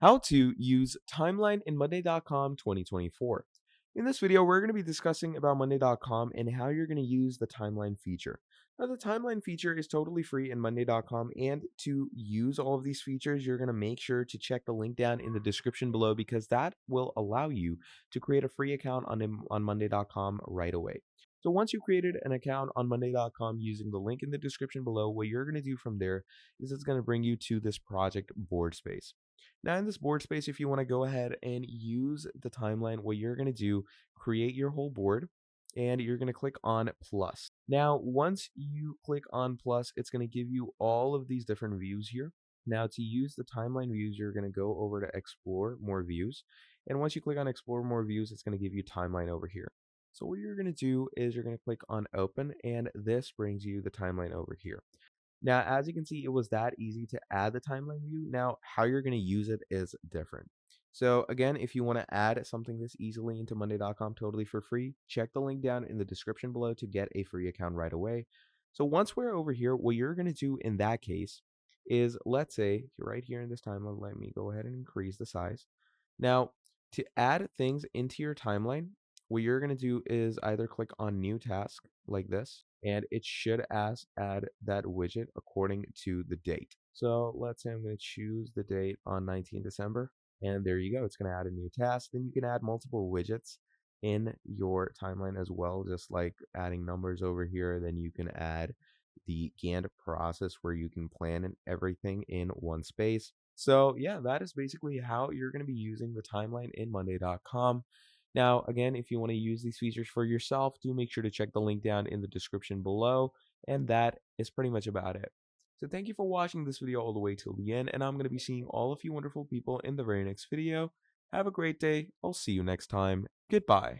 How to use Timeline in Monday.com 2024. In this video, we're going to be discussing about Monday.com and how you're going to use the timeline feature. Now, the timeline feature is totally free in Monday.com, and to use all of these features, you're going to make sure to check the link down in the description below because that will allow you to create a free account on Monday.com right away. So once you created an account on Monday.com using the link in the description below, what you're going to do from there is it's going to bring you to this project board space. Now in this board space, if you want to go ahead and use the timeline, what you're going to do, create your whole board and you're going to click on plus. Now, once you click on plus, it's going to give you all of these different views here. Now to use the timeline views, you're going to go over to explore more views. And once you click on explore more views, it's going to give you timeline over here. So what you're going to do is you're going to click on open and this brings you the timeline over here. Now, as you can see, it was that easy to add the timeline view. Now, how you're going to use it is different. So again, if you want to add something this easily into Monday.com totally for free, check the link down in the description below to get a free account right away. So once we're over here, what you're going to do in that case is, let's say, you're right here in this timeline, let me go ahead and increase the size. Now, to add things into your timeline, what you're going to do is either click on new task like this, and it should add that widget according to the date. So let's say I'm going to choose the date on 19 December, and there you go. It's going to add a new task. Then you can add multiple widgets in your timeline as well, just like adding numbers over here. Then you can add the Gantt process where you can plan and everything in one space. So yeah, that is basically how you're going to be using the timeline in Monday.com. Now, again, if you want to use these features for yourself, do make sure to check the link down in the description below. And that is pretty much about it. So thank you for watching this video all the way till the end. And I'm going to be seeing all of you wonderful people in the very next video. Have a great day. I'll see you next time. Goodbye.